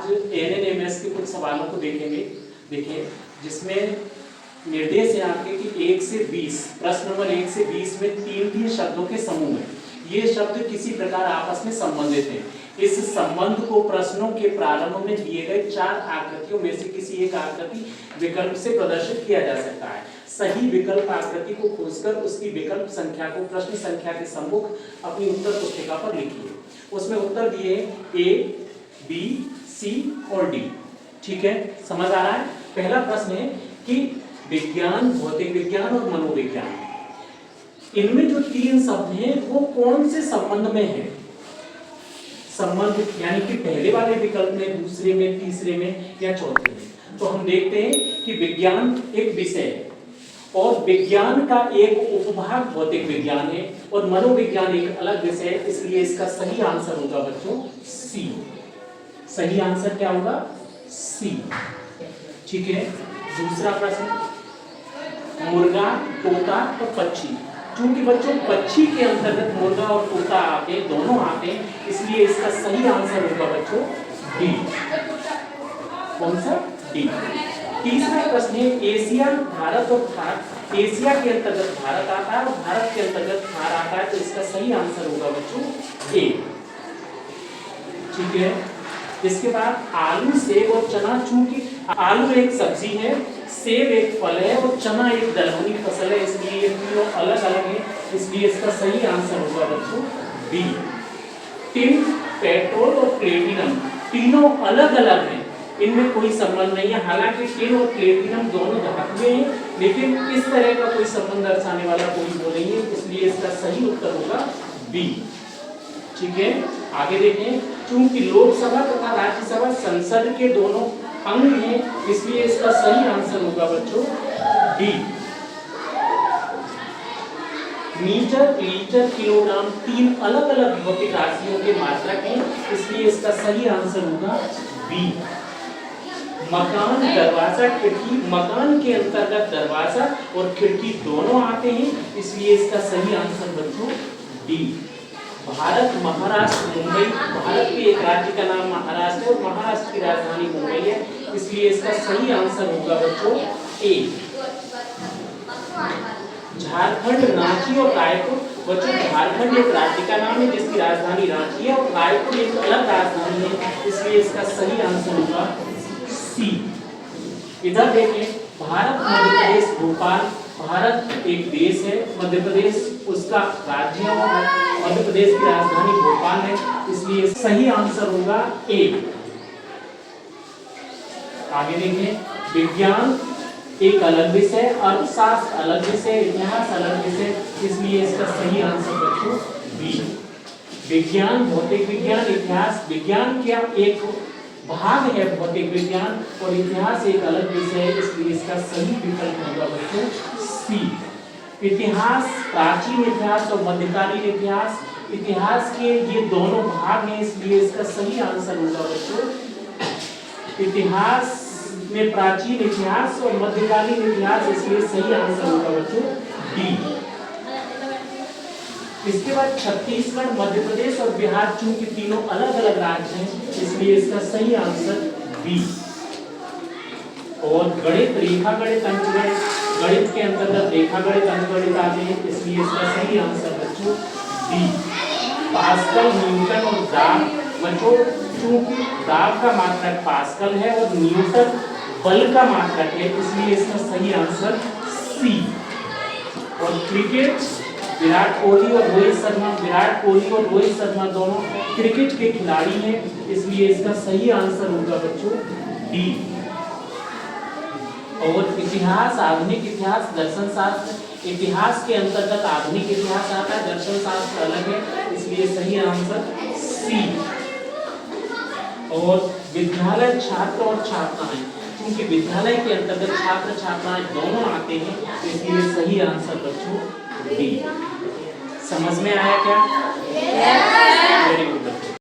आज एएनएमएस के कुछ सवालों को देखेंगे। देखिए, जिसमें निर्देश है आपके कि 1 से 20, प्रश्न नंबर 1 से 20 में 3 शब्दों के समूह है। ये शब्द किसी प्रकार आपस में संबंधित हैं। इस संबंध को प्रश्नों के प्रारंभ में दिए गए 4 आकृतियों में से किसी एक आकृति विकल्प से प्रदर्शित किया जा सकता है। सही विकल्प आकृति को खोजकर उसकी विकल्प संख्या को प्रश्न संख्या के सम्मुख अपनी उत्तर पुस्तिका पर लिखिए। उसमें उत्तर दिए A, B, C और D। ठीक है, समझ आ रहा है? पहला प्रश्न है कि विज्ञान, भौतिक विज्ञान और मनोविज्ञान, इनमें जो 3 शब्द हैं वो कौन से संबंध में है? संबंध यानी कि पहले वाले विकल्प में, दूसरे में, तीसरे में या चौथे में। तो हम देखते हैं कि विज्ञान एक विषय है और विज्ञान का एक उपभाग भौतिक विज्ञान है और मनोविज्ञान एक अलग विषय है, इसलिए इसका सही आंसर होगा बच्चों सी। सही आंसर क्या होगा? सी। ठीक है, दूसरा प्रश्न, मुर्गा, तोता और पक्षी। क्योंकि बच्चों पक्षी के अंतर्गत मुर्गा और तोता आते हैं, दोनों आते हैं, इसलिए इसका सही आंसर होगा बच्चों डी। कौन सा? डी। तीसरा प्रश्न है, एशिया, भारत और थार। एशिया के अंतर्गत भारत आता है और भारत के अंतर्गत थार आता है, तो इसका सही आंसर होगा बच्चों ए। ठीक है, इसके बाद आलू, सेब और चना। चूंकि आलू एक सब्जी है, सेब एक फल है और चना एक दलहनी फसल है, इसलिए ये तीनों अलग अलग हैं, इसलिए इसका सही आंसर होगा बच्चों बी। टिन, पेट्रोल और प्लेटिनम तीनों अलग अलग हैं, इनमें कोई संबंध नहीं है। हालांकि टिन और प्लेटिनम दोनों धातुएं हैं, लेकिन इस तरह का कोई संबंध दर्शाने वाला कोई वो नहीं है, इसलिए इसका सही उत्तर होगा बी। ठीक है, आगे देखें। चूंकि लोकसभा तथा राज्यसभा संसद के दोनों अंग हैं, इसलिए इसका सही आंसर होगा बच्चों डी। मीटर, लीटर, किलोग्राम 3 अलग अलग भौतिक राशियों के मात्रक हैं, इसलिए इसका सही आंसर होगा बी। मकान, दरवाजा, खिड़की। मकान के अंतर्गत दरवाजा और खिड़की दोनों आते हैं, इसलिए इसका सही आंसर बच्चों डी। भारत, महाराष्ट्र, मुंबई। भारत के एक राज्य का नाम महाराष्ट्र है और महाराष्ट्र की राजधानी मुंबई है, इसलिए इसका सही आंसर होगा बच्चों ए। झारखंड, रांची और रायपुर। बच्चों, झारखंड एक राज्य का नाम है जिसकी राजधानी रांची है और रायपुर एक अलग राजधानी है, इसलिए इसका सही आंसर होगा सी। इधर देखें, भारत, मध्य प्रदेश, भोपाल। भारत एक देश है, मध्य प्रदेश उसका राज्य है और मध्य प्रदेश की राजधानी भोपाल है, इसलिए सही आंसर होगा ए। आगे देखें, विज्ञान एक अलग विषय, अर्थशास्त्र अलग विषय, इतिहास अलग विषय, इसलिए इसका सही आंसर बच्चों बी। विज्ञान, भौतिक विज्ञान, इतिहास। विज्ञान क्या एक भाग है भौतिक विज्ञान और इतिहास एक अलग विषय है, इसलिए इसका सही विकल्प होगा बच्चों सी। इतिहास, प्राचीन इतिहास और मध्यकालीन इतिहास। इतिहास के ये दोनों भाग हैं, इसलिए इसका सही आंसर होगा बच्चों इतिहास में प्राचीन इतिहास और मध्यकालीन इतिहास, इसलिए सही आंसर होगा बच्चों डी। इसके बाद छत्तीसगढ़, मध्य प्रदेश और बिहार, चूंकि तीनों अलग अलग राज्य हैं, इसलिए इसका सही आंसर बी। और गणित, रेखा गणित, अंकगणित। गणित के अंतर्गत रेखा गणित, अंकगणित आते हैं, इसलिए इसका सही आंसर बच्चों डी। पास्कल, न्यूटन और दाब। बच्चों, चूंकि दाब का मात्रक पास्कल है और न्यूटन बल का मात्रक है, इसलिए इसका सही आंसर सी। और क्रिकेट, विराट कोहली और रोहित शर्मा। विराट कोहली और रोहित शर्मा दोनों क्रिकेट के खिलाड़ी हैं, इसलिए इसका सही आंसर होगा बच्चों डी। और इतिहास, आधुनिक इतिहास, दर्शन शास्त्र। इतिहास के अंतर्गत आधुनिक इतिहास आता है, दर्शन शास्त्र अलग है, इसलिए सही आंसर सी। और विद्यालय, छात्र और छात्राएं। क्योंकि विद्यालय के अंतर्गत छात्र छात्राएं दोनों आते हैं, इसलिए सही आंसर बच्चों डी। समझ में आया क्या? Very good.